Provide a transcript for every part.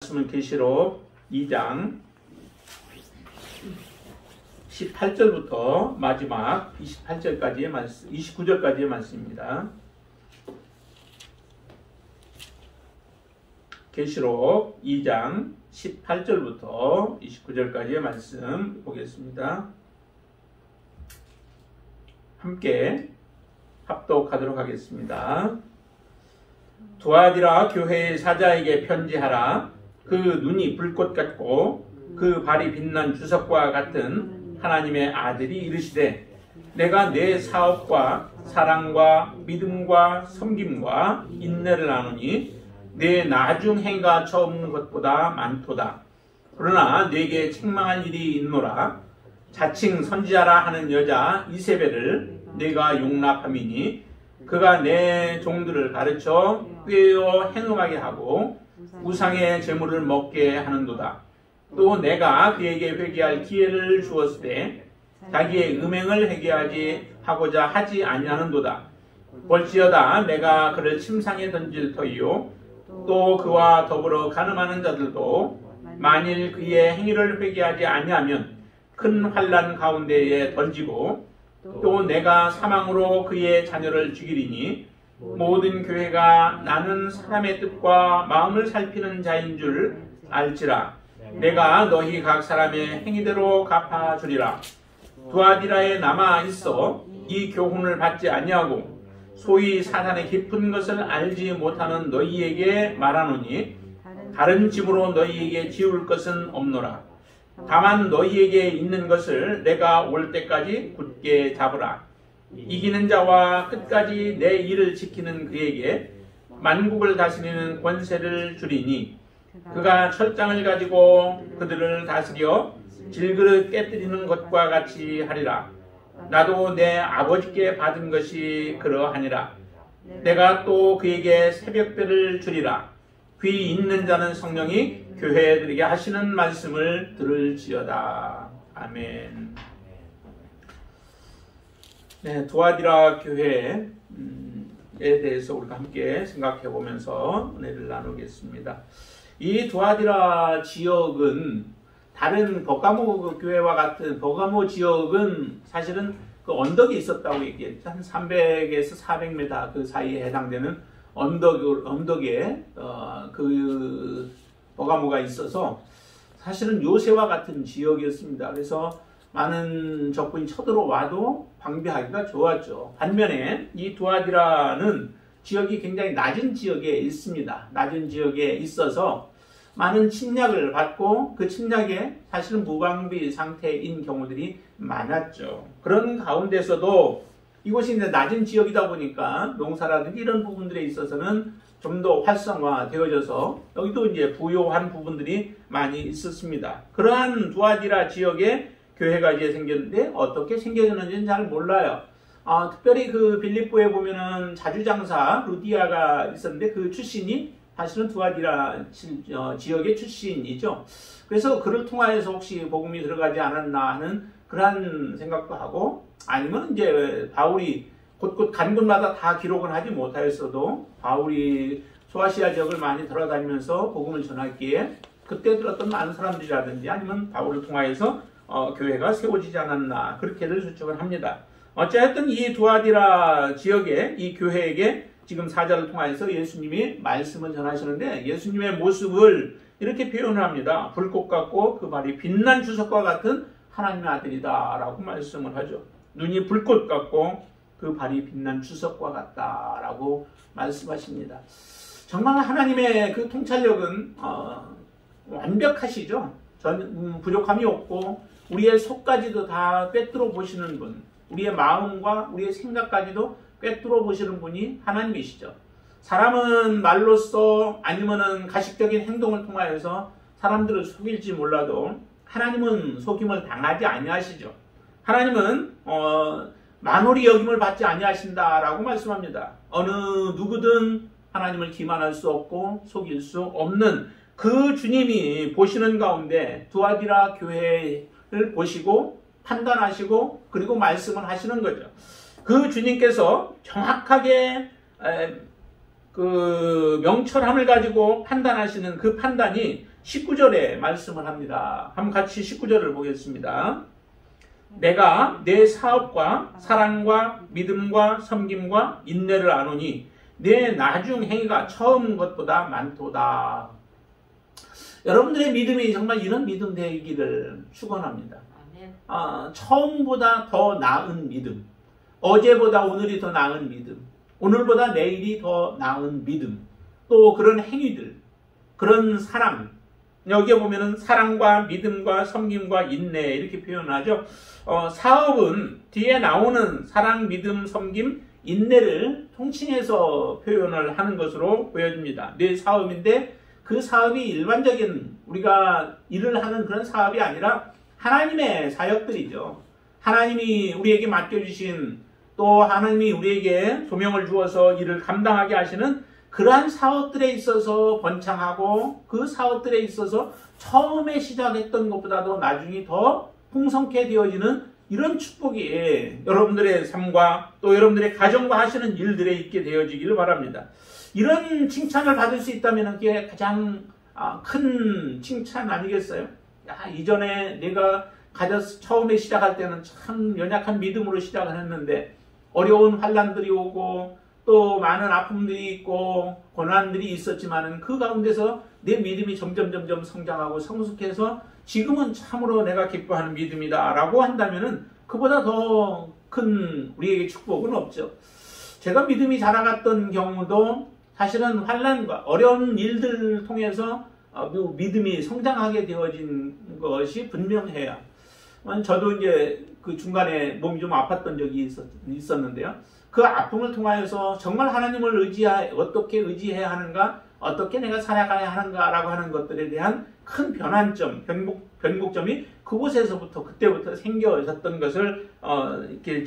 말씀은 계시록 2장 18절부터 마지막 28절까지의 말씀, 29절까지의 말씀입니다. 계시록 2장 18절부터 29절까지의 말씀 보겠습니다. 함께 합독하도록 하겠습니다. 두아디라 교회의 사자에게 편지하라. 그 눈이 불꽃 같고 그 발이 빛난 주석과 같은 하나님의 아들이 이르시되, 내가 내 사업과 사랑과 믿음과 섬김과 인내를 아노니 내 나중 행위가 처음 것보다 많도다. 그러나 네게 책망할 일이 있노라. 자칭 선지자라 하는 여자 이세벨을 네가 용납함이니 그가 내 종들을 가르쳐 꾀어 행음하게 하고 우상의 제물을 먹게 하는도다. 또 내가 그에게 회개할 기회를 주었을 때 자기의 음행을 회개하지 하고자 하지 아니하는도다. 볼지어다 내가 그를 침상에 던질 터이요 또 그와 더불어 간음하는 자들도 만일 그의 행위를 회개하지 아니하면 큰 환난 가운데에 던지고, 또 내가 사망으로 그의 자녀를 죽이리니 모든 교회가 나는 사람의 뜻과 마음을 살피는 자인 줄 알지라. 내가 너희 각 사람의 행위대로 갚아주리라. 두아디라에 남아 있어 이 교훈을 받지 아니하고 소위 사탄의 깊은 것을 알지 못하는 너희에게 말하노니 다른 짐으로 너희에게 지울 것은 없노라. 다만 너희에게 있는 것을 내가 올 때까지 굳게 잡으라. 이기는 자와 끝까지 내 일을 지키는 그에게 만국을 다스리는 권세를 주리니 그가 철장을 가지고 그들을 다스려 질그릇 깨뜨리는 것과 같이 하리라. 나도 내 아버지께 받은 것이 그러하니라. 내가 또 그에게 새벽별을 주리라. 귀 있는 자는 성령이 교회들에게 하시는 말씀을 들을지어다. 아멘. 네, 두아디라 교회에 대해서 우리가 함께 생각해 보면서 은혜를 나누겠습니다. 이 두아디라 지역은 다른 버가모 교회와 같은 버가모 지역은 사실은 그 언덕이 있었다고 얘기했죠. 한 300에서 400m 그 사이에 해당되는 언덕에 그 버가모가 있어서 사실은 요새와 같은 지역이었습니다. 그래서 많은 적군이 쳐들어와도 방비하기가 좋았죠. 반면에 이 두아디라는 지역이 굉장히 낮은 지역에 있습니다. 낮은 지역에 있어서 많은 침략을 받고 그 침략에 사실은 무방비 상태인 경우들이 많았죠. 그런 가운데서도 이곳이 이제 낮은 지역이다 보니까 농사라든지 이런 부분들에 있어서는 좀 더 활성화되어져서 여기도 이제 부요한 부분들이 많이 있었습니다. 그러한 두아디라 지역에 교회가 이제 생겼는데 어떻게 생겨졌는지는 잘 몰라요. 특별히 그 빌립보에 보면은 자주장사 루디아가 있었는데 그 출신이 사실은 두아디라 지역의 출신이죠. 그래서 그를 통하여서 혹시 복음이 들어가지 않았나 하는 그러한 생각도 하고, 아니면 이제 바울이 곳곳 간 곳마다 다 기록은 하지 못하였어도 바울이 소아시아 지역을 많이 돌아다니면서 복음을 전하기에 그때 들었던 많은 사람들이라든지 아니면 바울을 통하여서 교회가 세워지지 않았나 그렇게들 추측을 합니다. 어쨌든 이 두아디라 지역의 이 교회에게 지금 사자를 통하여서 예수님이 말씀을 전하시는데 예수님의 모습을 이렇게 표현을 합니다. 불꽃 같고 그 발이 빛난 주석과 같은 하나님의 아들이다 라고 말씀을 하죠. 눈이 불꽃 같고 그 발이 빛난 주석과 같다 라고 말씀하십니다. 정말 하나님의 그 통찰력은 완벽하시죠. 부족함이 없고 우리의 속까지도 다 꿰뚫어 보시는 분, 우리의 마음과 우리의 생각까지도 꿰뚫어 보시는 분이 하나님이시죠. 사람은 말로써 아니면은 가식적인 행동을 통하여서 사람들을 속일지 몰라도 하나님은 속임을 당하지 아니하시죠. 하나님은 만홀히 여김을 받지 아니하신다라고 말씀합니다. 어느 누구든 하나님을 기만할 수 없고 속일 수 없는 그 주님이 보시는 가운데 두아디라 교회를 보시고 판단하시고 그리고 말씀을 하시는 거죠. 그 주님께서 정확하게 그 명철함을 가지고 판단하시는 그 판단이 19절에 말씀을 합니다. 한번 같이 19절을 보겠습니다. 내가 내 사업과 사랑과 믿음과 섬김과 인내를 아노니 내 나중 행위가 처음 것보다 많도다. 여러분들의 믿음이 정말 이런 믿음 되기를 축원합니다. 처음보다 더 나은 믿음, 어제보다 오늘이 더 나은 믿음, 오늘보다 내일이 더 나은 믿음, 또 그런 행위들, 그런 사랑, 여기에 보면은 사랑과 믿음과 섬김과 인내 이렇게 표현하죠. 사업은 뒤에 나오는 사랑, 믿음, 섬김, 인내를 통칭해서 표현을 하는 것으로 보여집니다. 내 사업인데 그 사업이 일반적인 우리가 일을 하는 그런 사업이 아니라 하나님의 사역들이죠. 하나님이 우리에게 맡겨주신, 또 하나님이 우리에게 소명을 주어서 일을 감당하게 하시는 그러한 사업들에 있어서 번창하고, 그 사업들에 있어서 처음에 시작했던 것보다도 나중에 더 풍성케 되어지는 이런 축복이 여러분들의 삶과 또 여러분들의 가정과 하시는 일들에 있게 되어지기를 바랍니다. 이런 칭찬을 받을 수 있다면 그게 가장 큰 칭찬 아니겠어요? 야, 이전에 내가 처음에 시작할 때는 참 연약한 믿음으로 시작을 했는데 어려운 환난들이 오고 또 많은 아픔들이 있고 고난들이 있었지만은 그 가운데서 내 믿음이 점점 성장하고 성숙해서 지금은 참으로 내가 기뻐하는 믿음이다 라고 한다면은 그보다 더 큰 우리에게 축복은 없죠. 제가 믿음이 자라갔던 경우도 사실은 환난과 어려운 일들을 통해서 믿음이 성장하게 되어진 것이 분명해요. 저도 이제 그 중간에 몸이 좀 아팠던 적이 있었는데요. 그 아픔을 통하여서 정말 하나님을 어떻게 의지해야 하는가, 어떻게 내가 살아가야 하는가라고 하는 것들에 대한 큰 변환점, 변곡점이 그때부터 생겨졌던 것을 이렇게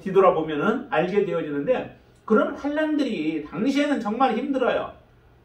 뒤돌아보면은 알게 되어지는데, 그런 환난들이 당시에는 정말 힘들어요.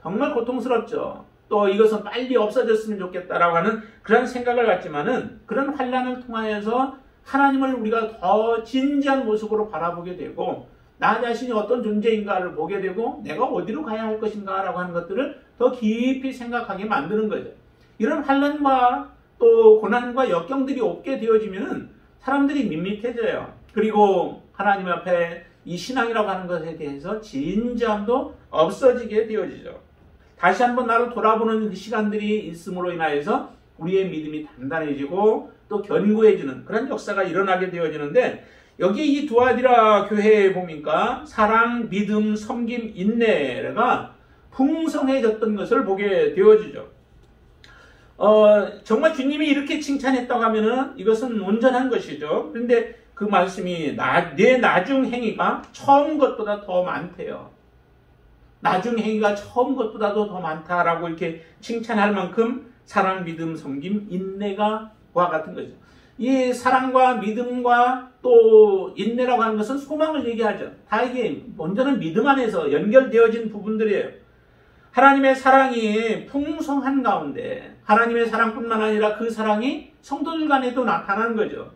정말 고통스럽죠. 또 이것은 빨리 없어졌으면 좋겠다라고 하는 그런 생각을 갖지만은, 그런 환난을 통하여서 하나님을 우리가 더 진지한 모습으로 바라보게 되고, 나 자신이 어떤 존재인가를 보게 되고, 내가 어디로 가야 할 것인가라고 하는 것들을 더 깊이 생각하게 만드는 거죠. 이런 환난과 또 고난과 역경들이 없게 되어지면은 사람들이 밋밋해져요. 그리고 하나님 앞에 이 신앙이라고 하는 것에 대해서 진지함도 없어지게 되어지죠. 다시 한번 나를 돌아보는 시간들이 있음으로 인하여서 우리의 믿음이 단단해지고 또 견고해지는 그런 역사가 일어나게 되어지는데, 여기 이 두아디라 교회에 보니까 사랑, 믿음, 섬김, 인내가 풍성해졌던 것을 보게 되어지죠. 정말 주님이 이렇게 칭찬했다고 하면은 이것은 온전한 것이죠. 그런데 그 말씀이 내 나중 행위가 처음 것보다 더 많대요. 나중 행위가 처음 것보다도 더 많다라고 이렇게 칭찬할 만큼 사랑, 믿음, 섬김, 인내가 그와 같은 거죠. 이 사랑과 믿음과 또 인내라고 하는 것은 소망을 얘기하죠. 다 이게 온전한 믿음 안에서 연결되어진 부분들이에요. 하나님의 사랑이 풍성한 가운데 하나님의 사랑뿐만 아니라 그 사랑이 성도들 간에도 나타나는 거죠.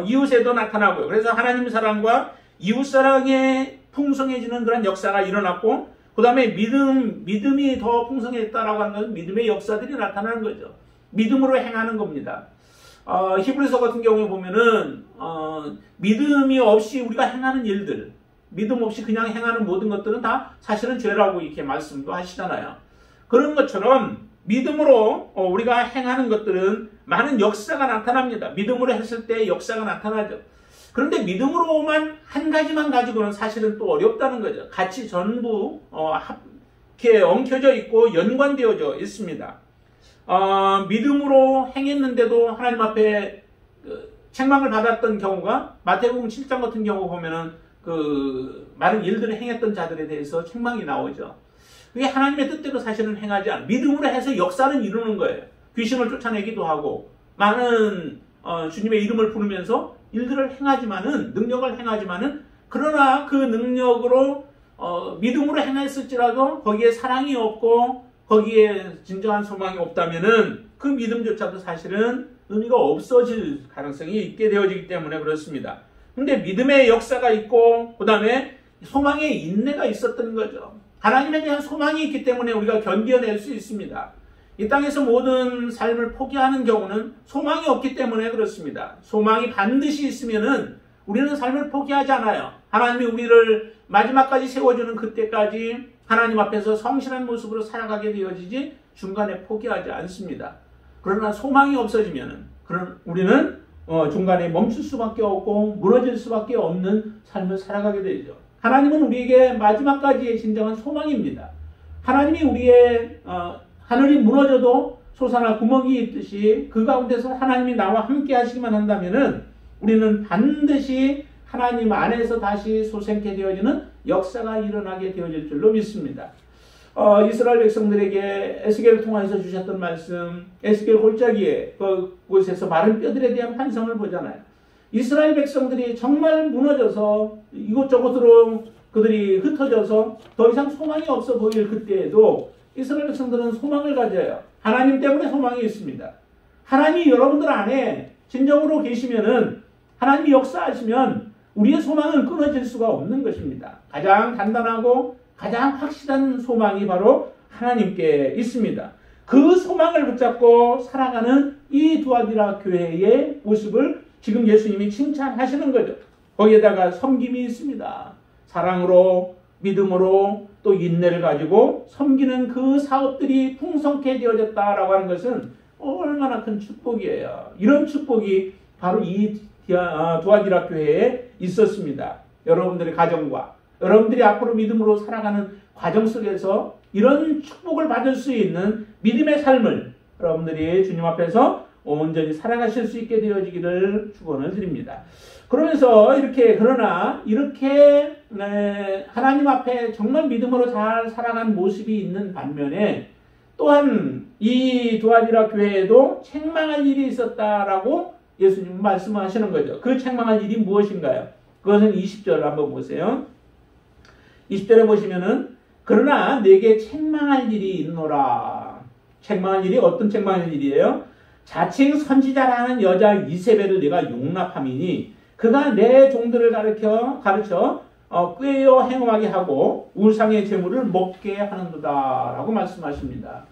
이웃에도 나타나고요. 그래서 하나님 사랑과 이웃 사랑에 풍성해지는 그런 역사가 일어났고, 그 다음에 믿음이 더 풍성했다라고 하는 것은 믿음의 역사들이 나타나는 거죠. 믿음으로 행하는 겁니다. 히브리서 같은 경우에 보면은 믿음이 없이 우리가 행하는 일들, 믿음 없이 그냥 행하는 모든 것들은 다 사실은 죄라고 이렇게 말씀도 하시잖아요. 그런 것처럼 믿음으로 우리가 행하는 것들은 많은 역사가 나타납니다. 믿음으로 했을 때 역사가 나타나죠. 그런데 믿음으로만 한 가지만 가지고는 사실은 또 어렵다는 거죠. 같이 전부 이렇게 엉켜져 있고 연관되어져 있습니다. 믿음으로 행했는데도 하나님 앞에 책망을 받았던 경우가, 마태복음 7장 같은 경우 보면은 많은 일들을 행했던 자들에 대해서 책망이 나오죠. 그게 하나님의 뜻대로 사실은 행하지 않아. 믿음으로 해서 역사는 이루는 거예요. 귀신을 쫓아내기도 하고 많은 주님의 이름을 부르면서 일들을 행하지만은, 능력을 행하지만은, 그러나 그 능력으로 믿음으로 행했을지라도 거기에 사랑이 없고 거기에 진정한 소망이 없다면은 그 믿음조차도 사실은 의미가 없어질 가능성이 있게 되어지기 때문에 그렇습니다. 근데 믿음의 역사가 있고 그 다음에 소망의 인내가 있었던 거죠. 하나님에 대한 소망이 있기 때문에 우리가 견뎌낼 수 있습니다. 이 땅에서 모든 삶을 포기하는 경우는 소망이 없기 때문에 그렇습니다. 소망이 반드시 있으면은 우리는 삶을 포기하지 않아요. 하나님이 우리를 마지막까지 세워주는 그때까지 하나님 앞에서 성실한 모습으로 살아가게 되어지지 중간에 포기하지 않습니다. 그러나 소망이 없어지면은 우리는 중간에 멈출 수밖에 없고 무너질 수밖에 없는 삶을 살아가게 되죠. 하나님은 우리에게 마지막까지의 진정한 소망입니다. 하나님이 우리의 하늘이 무너져도 솟아날 구멍이 있듯이 그 가운데서 하나님이 나와 함께 하시기만 한다면은 우리는 반드시 하나님 안에서 다시 솟게 되어지는 역사가 일어나게 되어질 줄로 믿습니다. 이스라엘 백성들에게 에스겔을 통해서 주셨던 말씀, 에스겔 골짜기에 그곳에서 마른 뼈들에 대한 환상을 보잖아요. 이스라엘 백성들이 정말 무너져서 이곳저곳으로 그들이 흩어져서 더 이상 소망이 없어 보일 그때에도 이스라엘 백성들은 소망을 가져요. 하나님 때문에 소망이 있습니다. 하나님이 여러분들 안에 진정으로 계시면은 하나님이 역사하시면 우리의 소망은 끊어질 수가 없는 것입니다. 가장 단단하고 가장 확실한 소망이 바로 하나님께 있습니다. 그 소망을 붙잡고 살아가는 이 두아디라 교회의 모습을 지금 예수님이 칭찬하시는 거죠. 거기에다가 섬김이 있습니다. 사랑으로, 믿음으로, 또 인내를 가지고 섬기는 그 사업들이 풍성케 되어졌다라고 하는 것은 얼마나 큰 축복이에요. 이런 축복이 바로 이 두아디라 교회에 있었습니다. 여러분들의 가정과 여러분들이 앞으로 믿음으로 살아가는 과정 속에서 이런 축복을 받을 수 있는 믿음의 삶을 여러분들이 주님 앞에서 온전히 살아가실 수 있게 되어지기를 축원을 드립니다. 그러면서 그러나 이렇게 하나님 앞에 정말 믿음으로 잘 살아간 모습이 있는 반면에 또한 이 두아디라 교회에도 책망할 일이 있었다라고 예수님은 말씀하시는 거죠. 그 책망할 일이 무엇인가요? 그것은 20절 한번 보세요. 20절에 보시면은 그러나 내게 책망할 일이 있노라. 책망할 일이 어떤 책망할 일이에요? 자칭 선지자라는 여자 이세벨을 내가 용납함이니 그가 내 종들을 가르쳐 꾀어 행음하게 하고 우상의 제물을 먹게 하는도다 라고 말씀하십니다.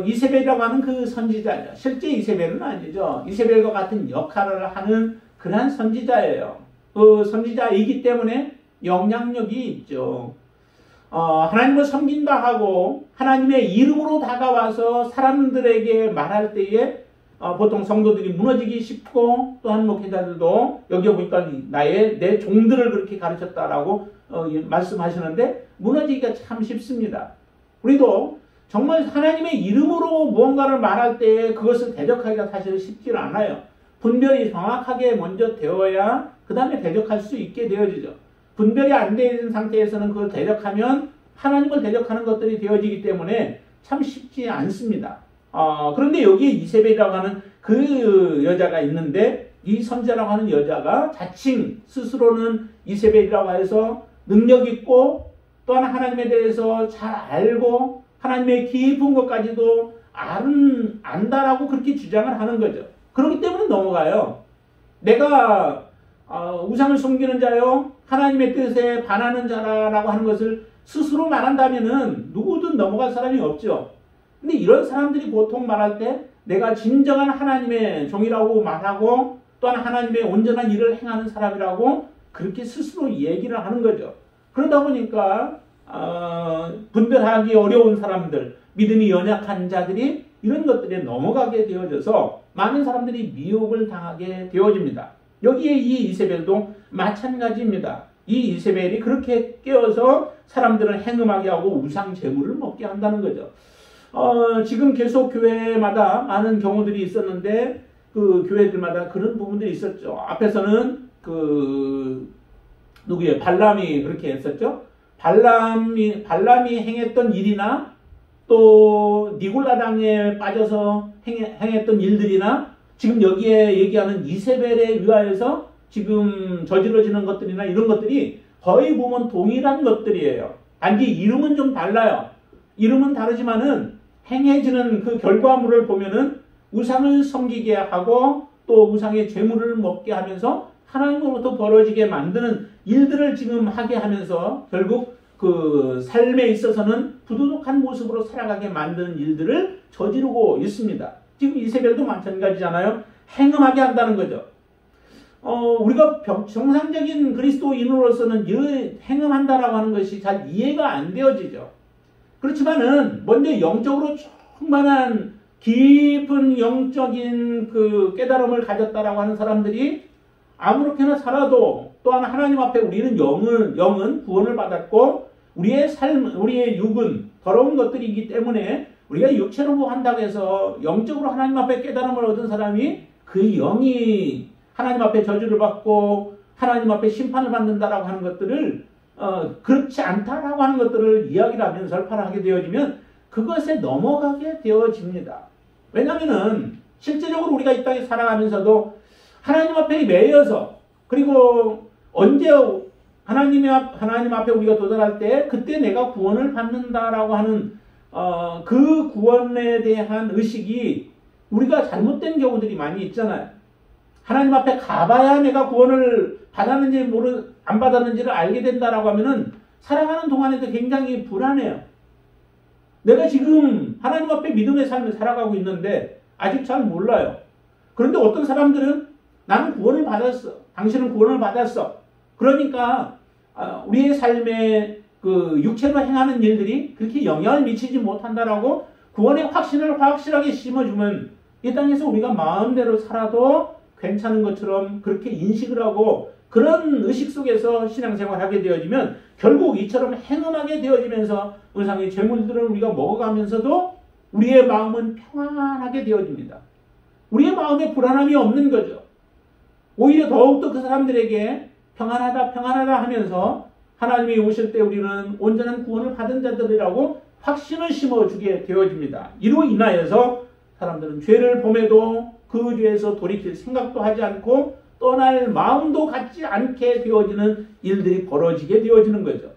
이세벨이라고 하는 그 선지자죠. 실제 이세벨은 아니죠. 이세벨과 같은 역할을 하는 그러한 선지자예요. 그 선지자이기 때문에 영향력이 있죠. 하나님을 섬긴다 하고 하나님의 이름으로 다가와서 사람들에게 말할 때에 보통 성도들이 무너지기 쉽고 또한 목회자들도 여기 보니까 내 종들을 그렇게 가르쳤다라고 말씀하시는데 무너지기가 참 쉽습니다. 우리도 정말 하나님의 이름으로 무언가를 말할 때 그것을 대적하기가 사실 쉽지 않아요. 분별이 정확하게 먼저 되어야 그 다음에 대적할 수 있게 되어지죠. 분별이 안 되는 상태에서는 그걸 대적하면 하나님을 대적하는 것들이 되어지기 때문에 참 쉽지 않습니다. 그런데 여기에 이세벨이라고 하는 그 여자가 있는데 이 선지자라고 하는 여자가 자칭 스스로는 이세벨이라고 해서 능력 있고 또한 하나님에 대해서 잘 알고 하나님의 깊은 것까지도 안다라고 그렇게 주장을 하는 거죠. 그렇기 때문에 넘어가요. 내가 우상을 섬기는 자요 하나님의 뜻에 반하는 자라고 하는 것을 스스로 말한다면은 누구든 넘어갈 사람이 없죠. 근데 이런 사람들이 보통 말할 때 내가 진정한 하나님의 종이라고 말하고 또한 하나님의 온전한 일을 행하는 사람이라고 그렇게 스스로 얘기를 하는 거죠. 그러다 보니까 분별하기 어려운 사람들, 믿음이 연약한 자들이 이런 것들에 넘어가게 되어져서 많은 사람들이 미혹을 당하게 되어집니다. 여기에 이 이세벨도 마찬가지입니다. 이 이세벨이 그렇게 깨어서 사람들을 행음하게 하고 우상 제물을 먹게 한다는 거죠. 지금 계속 교회마다 많은 경우들이 있었는데 그 교회들마다 그런 부분들이 있었죠. 앞에서는 누구예요? 발람이 그렇게 했었죠. 발람이 행했던 일이나 또 니골라당에 빠져서 행했던 일들이나 지금 여기에 얘기하는 이세벨에 의하여서 지금 저질러지는 것들이나 이런 것들이 거의 보면 동일한 것들이에요. 단지 이름은 좀 달라요. 이름은 다르지만은 행해지는 그 결과물을 보면은 우상을 섬기게 하고 또 우상의 죄물을 먹게 하면서 하나님으로부터 벌어지게 만드는 일들을 지금 하게 하면서 결국 그 삶에 있어서는 부도덕한 모습으로 살아가게 만드는 일들을 저지르고 있습니다. 지금 이세벨도 마찬가지잖아요. 행음하게 한다는 거죠. 우리가 정상적인 그리스도인으로서는 행음한다라고 하는 것이 잘 이해가 안 되어지죠. 그렇지만은 먼저 영적으로 충만한 깊은 영적인 그 깨달음을 가졌다라고 하는 사람들이 아무렇게나 살아도 또한 하나님 앞에 우리는 영은 구원을 받았고 우리의 삶, 우리의 육은 더러운 것들이기 때문에 우리가 육체로 뭐 한다고 해서 영적으로 하나님 앞에 깨달음을 얻은 사람이 그 영이 하나님 앞에 저주를 받고 하나님 앞에 심판을 받는다라고 하는 것들을 그렇지 않다라고 하는 것들을 이야기를 하면 설파를 하게 되어지면 그것에 넘어가게 되어집니다. 왜냐하면은 실제적으로 우리가 이 땅에 살아가면서도 하나님 앞에 매여서 그리고 언제 하나님 앞에 우리가 도달할 때 그때 내가 구원을 받는다라고 하는 그 구원에 대한 의식이 우리가 잘못된 경우들이 많이 있잖아요. 하나님 앞에 가봐야 내가 구원을 받았는지 안 받았는지를 알게 된다라고 하면은 살아가는 동안에도 굉장히 불안해요. 내가 지금 하나님 앞에 믿음의 삶을 살아가고 있는데 아직 잘 몰라요. 그런데 어떤 사람들은 나는 구원을 받았어. 당신은 구원을 받았어. 그러니까 우리의 삶에 그 육체로 행하는 일들이 그렇게 영향을 미치지 못한다라고 구원의 확신을 확실하게 심어주면 이 땅에서 우리가 마음대로 살아도 괜찮은 것처럼 그렇게 인식을 하고 그런 의식 속에서 신앙생활을 하게 되어지면 결국 이처럼 행음하게 되어지면서 우상의 재물들을 우리가 먹어가면서도 우리의 마음은 평안하게 되어집니다. 우리의 마음에 불안함이 없는 거죠. 오히려 더욱더 그 사람들에게 평안하다 하면서 하나님이 오실 때 우리는 온전한 구원을 받은 자들이라고 확신을 심어주게 되어집니다. 이로 인하여서 사람들은 죄를 범해도 그 죄에서 돌이킬 생각도 하지 않고 떠날 마음도 갖지 않게 되어지는 일들이 벌어지게 되어지는 거죠.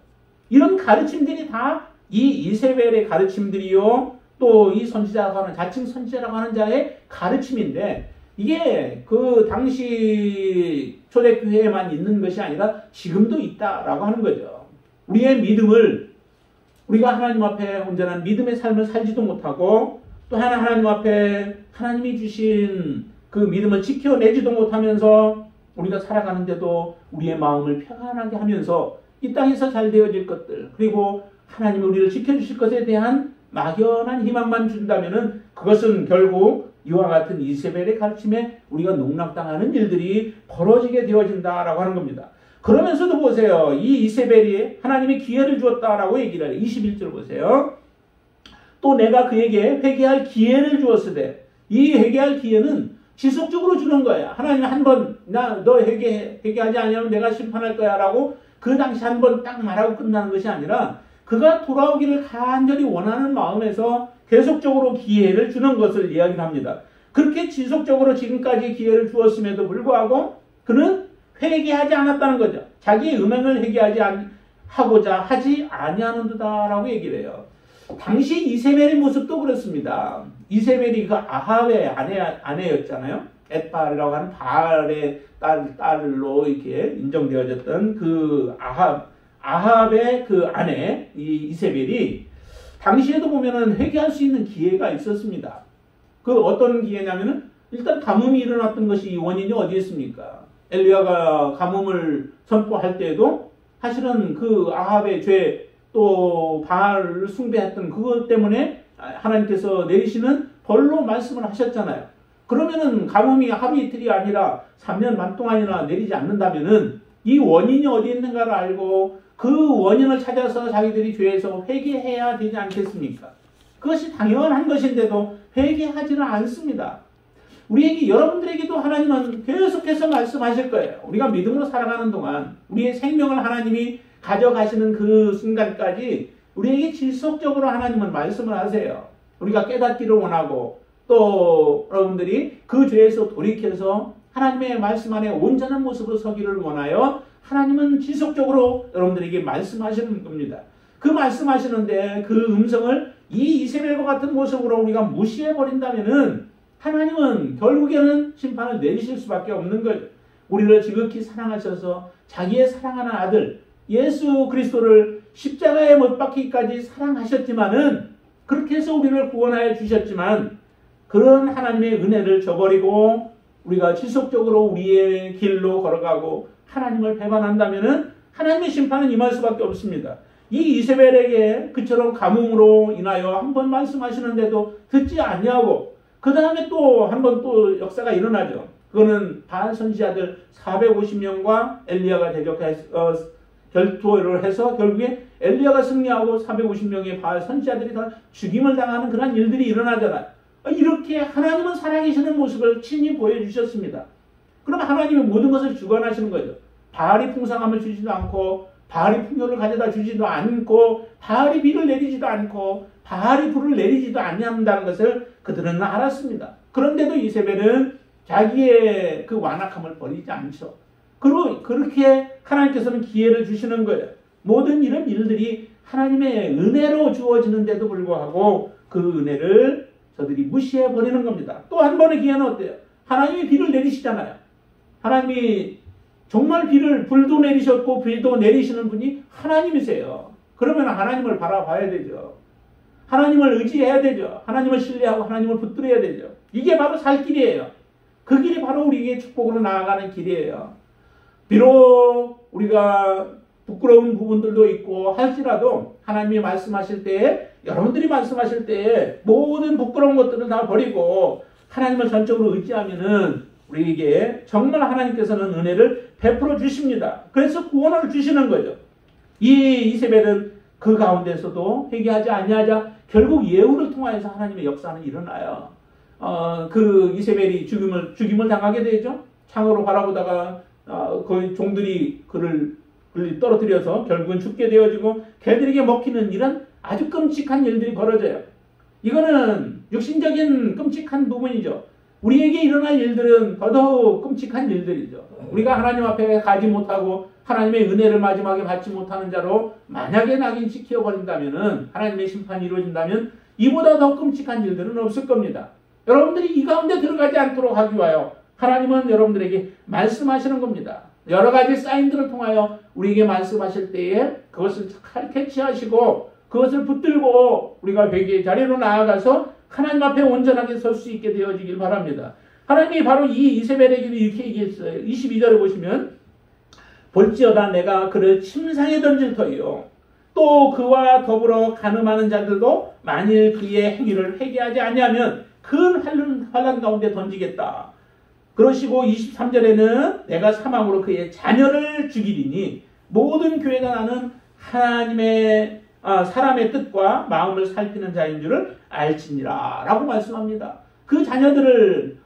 이런 가르침들이 다 이 이세벨의 가르침들이요. 또 이 선지자라고 하는 자칭 선지자라고 하는 자의 가르침인데 이게 그 당시 초대교회에만 있는 것이 아니라 지금도 있다라고 하는 거죠. 우리의 믿음을 우리가 하나님 앞에 온전한 믿음의 삶을 살지도 못하고 또 하나님 앞에 하나님이 주신 그 믿음을 지켜내지도 못하면서 우리가 살아가는데도 우리의 마음을 평안하게 하면서 이 땅에서 잘 되어질 것들 그리고 하나님이 우리를 지켜주실 것에 대한 막연한 희망만 준다면은 그것은 결국 이와 같은 이세벨의 가르침에 우리가 농락당하는 일들이 벌어지게 되어진다라고 하는 겁니다. 그러면서도 보세요. 이 이세벨이 하나님이 기회를 주었다라고 얘기를 해요. 21절 보세요. 또 내가 그에게 회개할 기회를 주었으되 이 회개할 기회는 지속적으로 주는 거야. 하나님 한 번 너 회개하지 않으면 내가 심판할 거야 라고 그 당시 한 번 딱 말하고 끝나는 것이 아니라 그가 돌아오기를 간절히 원하는 마음에서 계속적으로 기회를 주는 것을 이야기를 합니다. 그렇게 지속적으로 지금까지 기회를 주었음에도 불구하고 그는 회개하지 않았다는 거죠. 자기의 음행을 하고자 하지 아니하는도다라고 얘기를 해요. 당시 이세벨의 모습도 그렇습니다. 이세벨이 그 아합의 아내였잖아요. 엣바알이라고 하는 바알의 딸로 이렇게 인정되어졌던 그 아합의 그 아내 이세벨이 당시에도 보면은 회개할 수 있는 기회가 있었습니다. 그 어떤 기회냐면은 일단 가뭄이 일어났던 것이 이 원인이 어디에 있습니까? 엘리야가 가뭄을 선포할 때에도 사실은 그 아합의 죄 또 바알을 숭배했던 그것 때문에 하나님께서 내리시는 벌로 말씀을 하셨잖아요. 그러면은 가뭄이 하루 이틀이 아니라 3년 반 동안이나 내리지 않는다면은 이 원인이 어디 있는가를 알고 그 원인을 찾아서 자기들이 죄에서 회개해야 되지 않겠습니까? 그것이 당연한 것인데도 회개하지는 않습니다. 우리에게 여러분들에게도 하나님은 계속해서 말씀하실 거예요. 우리가 믿음으로 살아가는 동안 우리의 생명을 하나님이 가져가시는 그 순간까지 우리에게 지속적으로 하나님은 말씀을 하세요. 우리가 깨닫기를 원하고 또 여러분들이 그 죄에서 돌이켜서 하나님의 말씀 안에 온전한 모습으로 서기를 원하여 하나님은 지속적으로 여러분들에게 말씀하시는 겁니다. 그 말씀하시는데 그 음성을 이 이세벨과 같은 모습으로 우리가 무시해버린다면은 하나님은 결국에는 심판을 내리실 수밖에 없는 거죠. 우리를 지극히 사랑하셔서 자기의 사랑하는 아들 예수 그리스도를 십자가에 못 박히기까지 사랑하셨지만은 그렇게 해서 우리를 구원하여 주셨지만 그런 하나님의 은혜를 저버리고 우리가 지속적으로 우리의 길로 걸어가고 하나님을 배반한다면은 하나님의 심판은 임할 수밖에 없습니다. 이 이세벨에게 그처럼 가뭄으로 인하여 한 번 말씀하시는데도 듣지 아니하고 그 다음에 또 한 번 또 역사가 일어나죠. 그거는 바알 선지자들 450명과 엘리야가 결투를 해서 결국에 엘리야가 승리하고 450명의 바알 선지자들이 다 죽임을 당하는 그런 일들이 일어나잖아요. 이렇게 하나님은 살아계시는 모습을 친히 보여주셨습니다. 그럼 하나님이 모든 것을 주관하시는 거죠. 바알이 풍성함을 주지도 않고 바알이 풍요를 가져다 주지도 않고 바알이 비를 내리지도 않고 바알이 불을 내리지도 않는다는 것을 그들은 알았습니다. 그런데도 이세벨은 자기의 그 완악함을 버리지 않죠. 그리고 그렇게 하나님께서는 기회를 주시는 거예요. 모든 이런 일들이 하나님의 은혜로 주어지는데도 불구하고 그 은혜를 저들이 무시해 버리는 겁니다. 또 한 번의 기회는 어때요? 하나님이 비를 내리시잖아요. 하나님이 정말 불도 내리셨고 비도 내리시는 분이 하나님이세요. 그러면 하나님을 바라봐야 되죠. 하나님을 의지해야 되죠. 하나님을 신뢰하고 하나님을 붙들어야 되죠. 이게 바로 살 길이에요. 그 길이 바로 우리에게 축복으로 나아가는 길이에요. 비록 우리가 부끄러운 부분들도 있고 할지라도 하나님이 말씀하실 때에 여러분들이 말씀하실 때에 모든 부끄러운 것들을 다 버리고 하나님을 전적으로 의지하면은 우리에게 정말 하나님께서는 은혜를 베풀어 주십니다. 그래서 구원을 주시는 거죠. 이 이세벨은 그 가운데서도 회개하지 아니하자 결국 예후를 통하여서 하나님의 역사는 일어나요. 그 이세벨이 죽임을 당하게 되죠. 창으로 바라보다가 거의 종들이 그를 떨어뜨려서 결국은 죽게 되어지고 개들에게 먹히는 이런 아주 끔찍한 일들이 벌어져요. 이거는 육신적인 끔찍한 부분이죠. 우리에게 일어날 일들은 더더욱 끔찍한 일들이죠. 우리가 하나님 앞에 가지 못하고 하나님의 은혜를 마지막에 받지 못하는 자로 만약에 낙인 찍혀버린다면 하나님의 심판이 이루어진다면 이보다 더 끔찍한 일들은 없을 겁니다. 여러분들이 이 가운데 들어가지 않도록 하기 위하여 하나님은 여러분들에게 말씀하시는 겁니다. 여러 가지 사인들을 통하여 우리에게 말씀하실 때에 그것을 잘 캐치하시고 그것을 붙들고 우리가 회개의 자리로 나아가서 하나님 앞에 온전하게 설 수 있게 되어지길 바랍니다. 하나님이 바로 이 이세벨에게도 이렇게 얘기했어요. 22절에 보시면 볼지어다 내가 그를 침상에 던질 터이요 또 그와 더불어 간음하는 자들도 만일 그의 행위를 회개하지 아니하면 큰 환난 가운데 던지겠다. 그러시고 23절에는 내가 사망으로 그의 자녀를 죽이리니 모든 교회가 나는 하나님의 사람의 뜻과 마음을 살피는 자인 줄을 알지니라 라고 말씀합니다. 그 자녀들을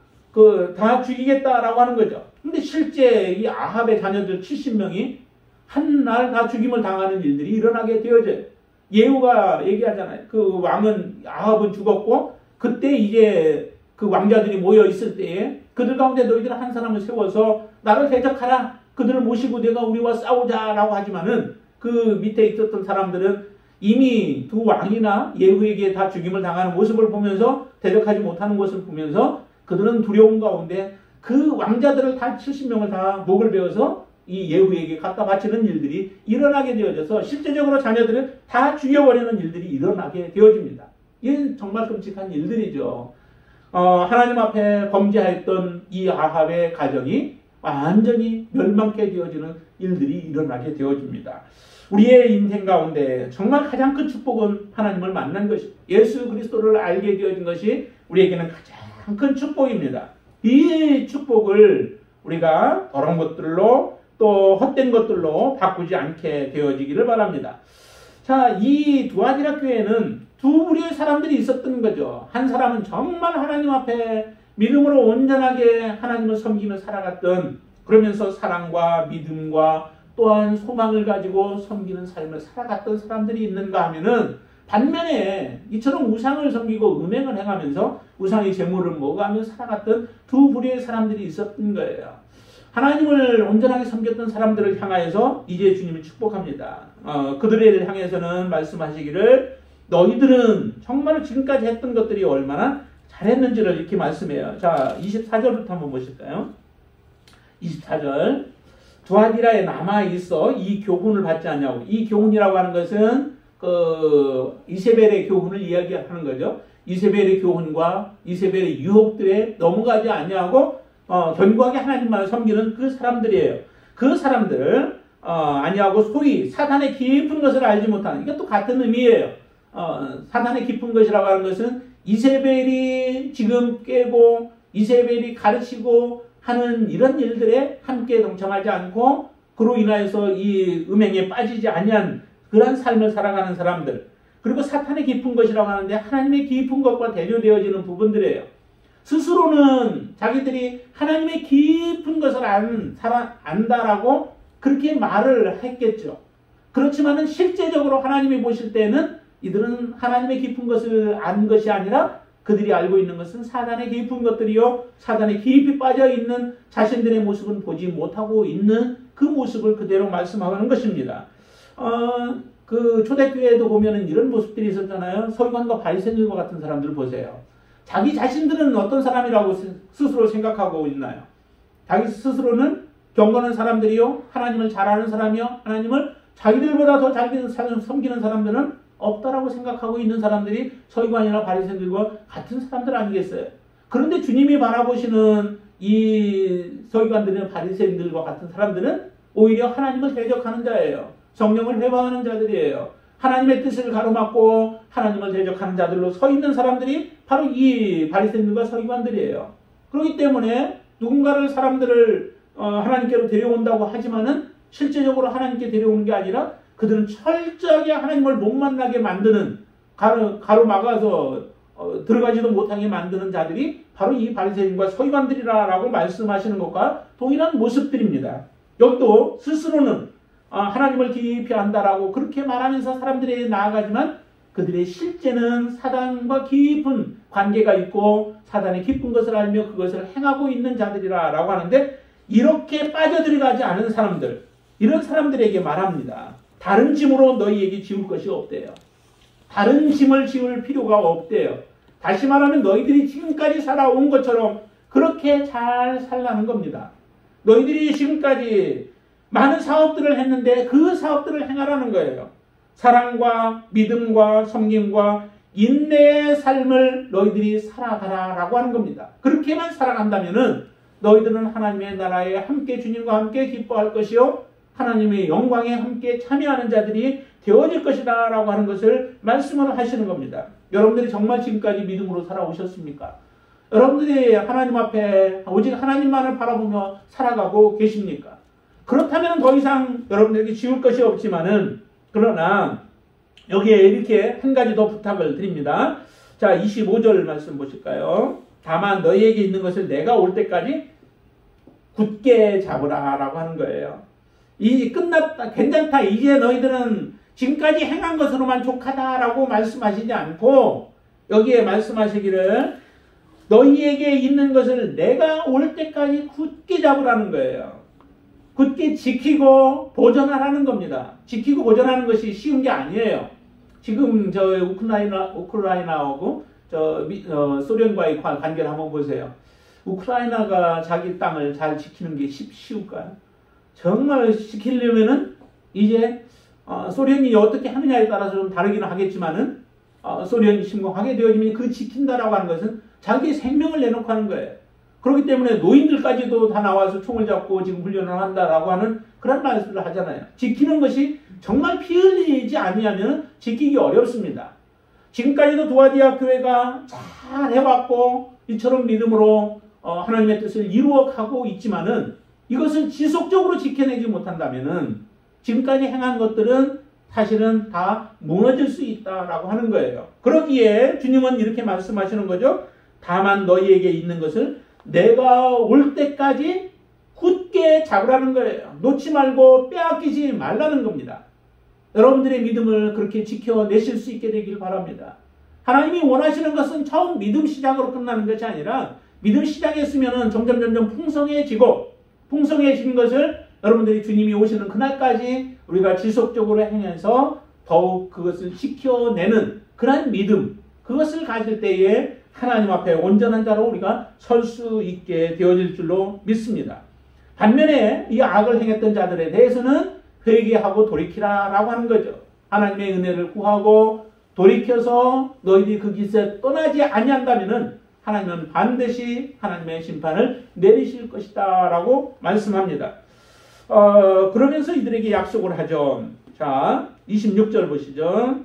다 죽이겠다라고 하는 거죠. 근데 실제 이 아합의 자녀들 70명이 한 날 다 죽임을 당하는 일들이 일어나게 되어져요. 예후가 얘기하잖아요. 그 왕은 아합은 죽었고 그때 이제 그 왕자들이 모여 있을 때에 그들 가운데 너희들 한 사람을 세워서 나를 대적하라. 그들을 모시고 내가 우리와 싸우자라고 하지만은 그 밑에 있었던 사람들은 이미 두 왕이나 예후에게 다 죽임을 당하는 모습을 보면서 대적하지 못하는 것을 보면서 그들은 두려움 가운데 그 왕자들을 다 70명을 다 목을 베어서 이 예후에게 갖다 바치는 일들이 일어나게 되어져서 실제적으로 자녀들을 다 죽여버리는 일들이 일어나게 되어집니다. 이건 정말 끔찍한 일들이죠. 하나님 앞에 범죄하였던 이 아합의 가정이 완전히 멸망케 되어지는 일들이 일어나게 되어집니다. 우리의 인생 가운데 정말 가장 큰 축복은 하나님을 만난 것이 예수 그리스도를 알게 되어진 것이 우리에게는 가장 큰 축복입니다. 이 축복을 우리가 더러운 것들로 또 헛된 것들로 바꾸지 않게 되어지기를 바랍니다. 자, 이 두아디라 교회는 두 부류의 사람들이 있었던 거죠. 한 사람은 정말 하나님 앞에 믿음으로 온전하게 하나님을 섬기며 살아갔던 그러면서 사랑과 믿음과 또한 소망을 가지고 섬기는 삶을 살아갔던 사람들이 있는가 하면은 반면에 이처럼 우상을 섬기고 음행을 행하면서 우상의 제물을 먹어가며 살아갔던 두 부류의 사람들이 있었던 거예요. 하나님을 온전하게 섬겼던 사람들을 향하여서 이제 주님이 축복합니다. 그들을 향해서는 말씀하시기를 너희들은 정말 지금까지 했던 것들이 얼마나 잘했는지를 이렇게 말씀해요. 자, 24절부터 한번 보실까요? 24절 두아디라에 남아 있어 이 교훈을 받지 않냐고. 이 교훈이라고 하는 것은 그 이세벨의 교훈을 이야기하는 거죠. 이세벨의 교훈과 이세벨의 유혹들에 넘어가지 않냐고 견고하게 하나님만을 섬기는 그 사람들이에요. 그 사람들 아니하고 소위 사단의 깊은 것을 알지 못하는, 이것도 같은 의미예요. 사단의 깊은 것이라고 하는 것은 이세벨이 지금 깨고 이세벨이 가르치고 하는 이런 일들에 함께 동참하지 않고 그로 인하여서 이 음행에 빠지지 아니한 그러한 삶을 살아가는 사람들, 그리고 사탄의 깊은 것이라고 하는데 하나님의 깊은 것과 대조되어지는 부분들이에요. 스스로는 자기들이 하나님의 깊은 것을 안다라고 그렇게 말을 했겠죠. 그렇지만은 실제적으로 하나님이 보실 때는 이들은 하나님의 깊은 것을 안 것이 아니라 그들이 알고 있는 것은 사단의 깊은 것들이요, 사단에 깊이 빠져있는 자신들의 모습은 보지 못하고 있는 그 모습을 그대로 말씀하는 것입니다. 그 초대교회에도 보면은 이런 모습들이 있었잖아요. 서기관과 바리새인들과 같은 사람들 보세요. 자기 자신들은 어떤 사람이라고 스스로 생각하고 있나요? 자기 스스로는 경건한 사람들이요, 하나님을 잘 아는 사람이요, 하나님을 자기들보다 더 잘 섬기는 사람들은 없다라고 생각하고 있는 사람들이 서기관이나 바리새인들과 같은 사람들 아니겠어요? 그런데 주님이 바라보시는 이 서기관들이나 바리새인들과 같은 사람들은 오히려 하나님을 대적하는 자예요. 성령을 회방하는 자들이에요. 하나님의 뜻을 가로막고 하나님을 대적하는 자들로 서 있는 사람들이 바로 이 바리새인들과 서기관들이에요. 그렇기 때문에 누군가를 사람들을 하나님께로 데려온다고 하지만은 실제적으로 하나님께 데려오는 게 아니라 그들은 철저하게 하나님을 못 만나게 만드는, 가로막아서 들어가지도 못하게 만드는 자들이 바로 이 바리새인과 서기관들이라고 말씀하시는 것과 동일한 모습들입니다. 여기도 스스로는 하나님을 깊이 안다라고 그렇게 말하면서 사람들에게 나아가지만 그들의 실제는 사단과 깊은 관계가 있고 사단의 깊은 것을 알며 그것을 행하고 있는 자들이라고 하는데, 이렇게 빠져들어가지 않은 사람들, 이런 사람들에게 말합니다. 다른 짐으로 너희에게 지울 것이 없대요. 다른 짐을 지울 필요가 없대요. 다시 말하면 너희들이 지금까지 살아온 것처럼 그렇게 잘 살라는 겁니다. 너희들이 지금까지 많은 사업들을 했는데 그 사업들을 행하라는 거예요. 사랑과 믿음과 섬김과 인내의 삶을 너희들이 살아가라라고 하는 겁니다. 그렇게만 살아간다면은 너희들은 하나님의 나라에 함께 주님과 함께 기뻐할 것이요, 하나님의 영광에 함께 참여하는 자들이 되어질 것이다 라고 하는 것을 말씀을 하시는 겁니다. 여러분들이 정말 지금까지 믿음으로 살아오셨습니까? 여러분들이 하나님 앞에 오직 하나님만을 바라보며 살아가고 계십니까? 그렇다면 더 이상 여러분들에게 지울 것이 없지만은, 그러나 여기에 이렇게 한 가지 더 부탁을 드립니다. 자, 25절 말씀 보실까요? 다만 너희에게 있는 것을 내가 올 때까지 굳게 잡으라 라고 하는 거예요. 이 끝났다, 괜찮다, 이제 너희들은 지금까지 행한 것으로만 족하다라고 말씀하시지 않고 여기에 말씀하시기를 너희에게 있는 것을 내가 올 때까지 굳게 잡으라는 거예요. 굳게 지키고 보존하라는 겁니다. 지키고 보존하는 것이 쉬운 게 아니에요. 지금 저 우크라이나하고 소련과의 관계를 한번 보세요. 우크라이나가 자기 땅을 잘 지키는 게 쉬울까요? 정말 지키려면은 이제 소련이 어떻게 하느냐에 따라서 좀 다르기는 하겠지만은 소련이 침공하게 되어지면 그 지킨다라고 하는 것은 자기의 생명을 내놓고 하는 거예요. 그렇기 때문에 노인들까지도 다 나와서 총을 잡고 지금 훈련을 한다라고 하는 그런 말씀을 하잖아요. 지키는 것이 정말 피 흘리지 아니하면 지키기 어렵습니다. 지금까지도 두아디아 교회가 잘 해왔고 이처럼 믿음으로 하나님의 뜻을 이루어가고 있지만은 이것을 지속적으로 지켜내지 못한다면은 지금까지 행한 것들은 사실은 다 무너질 수 있다라고 하는 거예요. 그러기에 주님은 이렇게 말씀하시는 거죠. 다만 너희에게 있는 것을 내가 올 때까지 굳게 잡으라는 거예요. 놓지 말고 빼앗기지 말라는 겁니다. 여러분들의 믿음을 그렇게 지켜내실 수 있게 되길 바랍니다. 하나님이 원하시는 것은 처음 믿음 시작으로 끝나는 것이 아니라 믿음 시작했으면 점점 풍성해진 것을 여러분들이 주님이 오시는 그날까지 우리가 지속적으로 행해서 더욱 그것을 지켜내는 그런 믿음, 그것을 가질 때에 하나님 앞에 온전한 자로 우리가 설 수 있게 되어질 줄로 믿습니다. 반면에 이 악을 행했던 자들에 대해서는 회개하고 돌이키라라고 하는 거죠. 하나님의 은혜를 구하고 돌이켜서 너희들이 그 길에 떠나지 아니한다면은 하나님은 반드시 하나님의 심판을 내리실 것이다 라고 말씀합니다. 그러면서 이들에게 약속을 하죠. 자, 26절 보시죠.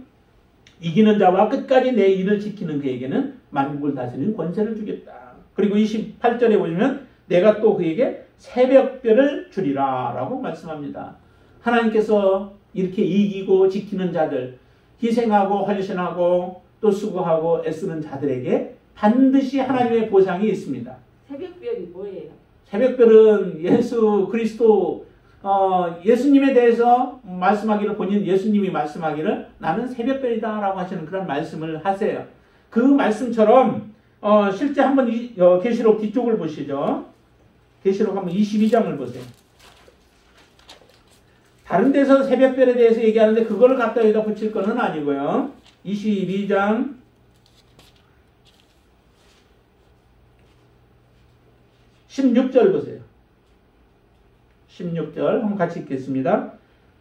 이기는 자와 끝까지 내 일을 지키는 그에게는 만국을 다스리는 권세를 주겠다. 그리고 28절에 보시면 내가 또 그에게 새벽별을 주리라 라고 말씀합니다. 하나님께서 이렇게 이기고 지키는 자들, 희생하고 헌신하고 또 수고하고 애쓰는 자들에게 반드시 하나님의 보상이 있습니다. 새벽별이 뭐예요? 새벽별은 예수 그리스도 예수님에 대해서 말씀하기를 본인 예수님이 말씀하기를 나는 새벽별이다 라고 하시는 그런 말씀을 하세요. 그 말씀처럼 실제 한번 계시록 뒤쪽을 보시죠. 계시록 한번 22장을 보세요. 다른 데서 새벽별에 대해서 얘기하는데 그거를 갖다 여기다 붙일 거는 아니고요. 22장 16절 보세요. 16절 한번 같이 읽겠습니다.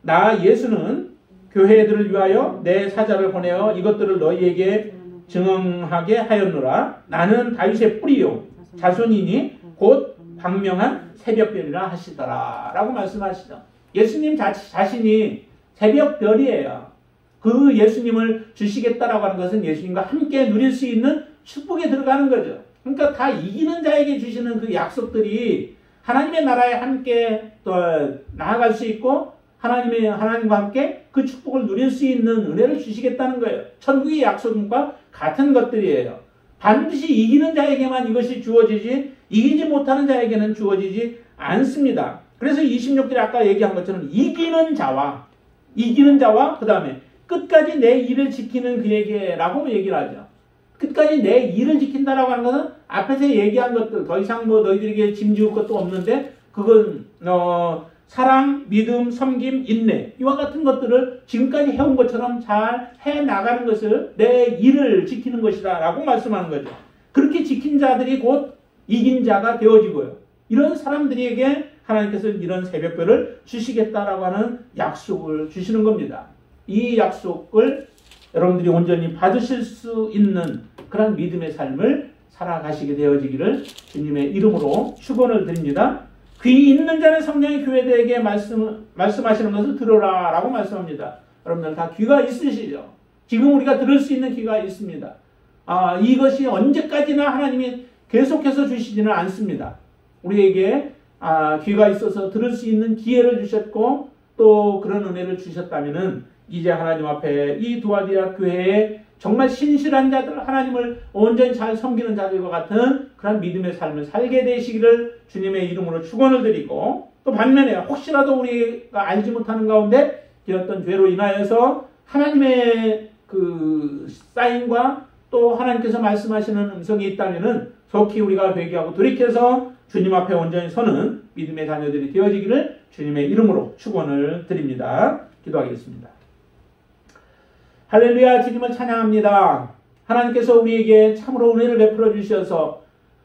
나 예수는 교회들을 위하여 내 사자를 보내어 이것들을 너희에게 증언하게 하였노라. 나는 다윗의 뿌리요 자손이니 곧 광명한 새벽별이라 하시더라 라고 말씀하시죠. 예수님 자신이 새벽별이에요. 그 예수님을 주시겠다라고 하는 것은 예수님과 함께 누릴 수 있는 축복에 들어가는 거죠. 그러니까 다 이기는 자에게 주시는 그 약속들이 하나님의 나라에 함께 또 나아갈 수 있고 하나님과 함께 그 축복을 누릴 수 있는 은혜를 주시겠다는 거예요. 천국의 약속과 같은 것들이에요. 반드시 이기는 자에게만 이것이 주어지지 이기지 못하는 자에게는 주어지지 않습니다. 그래서 26절에 아까 얘기한 것처럼 이기는 자와 그 다음에 끝까지 내 일을 지키는 그에게 라고 얘기를 하죠. 끝까지 내 일을 지킨다라고 하는 것은 앞에서 얘기한 것들 더 이상 뭐 너희들에게 짐지을 것도 없는데 그건 사랑, 믿음, 섬김, 인내 이와 같은 것들을 지금까지 해온 것처럼 잘 해나가는 것을 내 일을 지키는 것이다 라고 말씀하는 거죠. 그렇게 지킨 자들이 곧 이긴 자가 되어지고요. 이런 사람들에게 하나님께서 이런 새벽별을 주시겠다라고 하는 약속을 주시는 겁니다. 이 약속을 여러분들이 온전히 받으실 수 있는 그런 믿음의 삶을 살아가시게 되어지기를 주님의 이름으로 축원을 드립니다. 귀 있는 자는 성령이 교회들에게 말씀하시는 것을 들으라 라고 말씀합니다. 여러분들 다 귀가 있으시죠? 지금 우리가 들을 수 있는 귀가 있습니다. 이것이 언제까지나 하나님이 계속해서 주시지는 않습니다. 우리에게 귀가 있어서 들을 수 있는 기회를 주셨고 또 그런 은혜를 주셨다면은 이제 하나님 앞에 이 두아디라 교회에 정말 신실한 자들, 하나님을 온전히 잘 섬기는 자들과 같은 그런 믿음의 삶을 살게 되시기를 주님의 이름으로 축원을 드리고 또 반면에 혹시라도 우리가 알지 못하는 가운데 어떤 죄로 인하여서 하나님의 그 사인과 또 하나님께서 말씀하시는 음성이 있다면은 속히 우리가 회개하고 돌이켜서 주님 앞에 온전히 서는 믿음의 자녀들이 되어지기를 주님의 이름으로 축원을 드립니다. 기도하겠습니다. 할렐루야. 주님을 찬양합니다. 하나님께서 우리에게 참으로 은혜를 베풀어 주셔서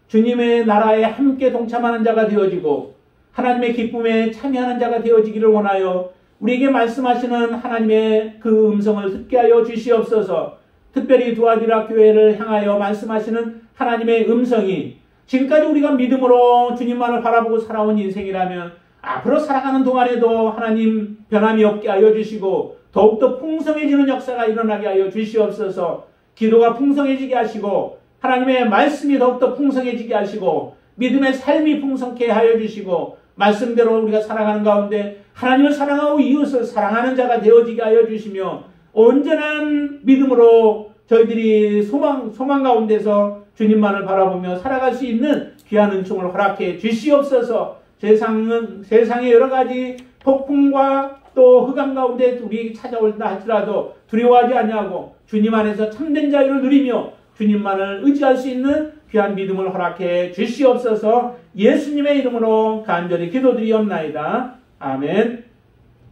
주님의 나라에 함께 동참하는 자가 되어지고 하나님의 기쁨에 참여하는 자가 되어지기를 원하여 우리에게 말씀하시는 하나님의 그 음성을 듣게 하여 주시옵소서. 특별히 두아디라 교회를 향하여 말씀하시는 하나님의 음성이 지금까지 우리가 믿음으로 주님만을 바라보고 살아온 인생이라면 앞으로 살아가는 동안에도 하나님 변함이 없게 하여 주시고 더욱더 풍성해지는 역사가 일어나게 하여 주시옵소서. 기도가 풍성해지게 하시고 하나님의 말씀이 더욱더 풍성해지게 하시고 믿음의 삶이 풍성케 하여 주시고 말씀대로 우리가 살아가는 가운데 하나님을 사랑하고 이웃을 사랑하는 자가 되어지게 하여 주시며 온전한 믿음으로 저희들이 소망 가운데서 주님만을 바라보며 살아갈 수 있는 귀한 은총을 허락해 주시옵소서. 세상의 여러 가지 폭풍과 또 흑암 가운데 우리에게 찾아올다 할지라도 두려워하지 아니하고 주님 안에서 참된 자유를 누리며 주님만을 의지할 수 있는 귀한 믿음을 허락해 주시옵소서. 예수님의 이름으로 간절히 기도드리옵나이다. 아멘.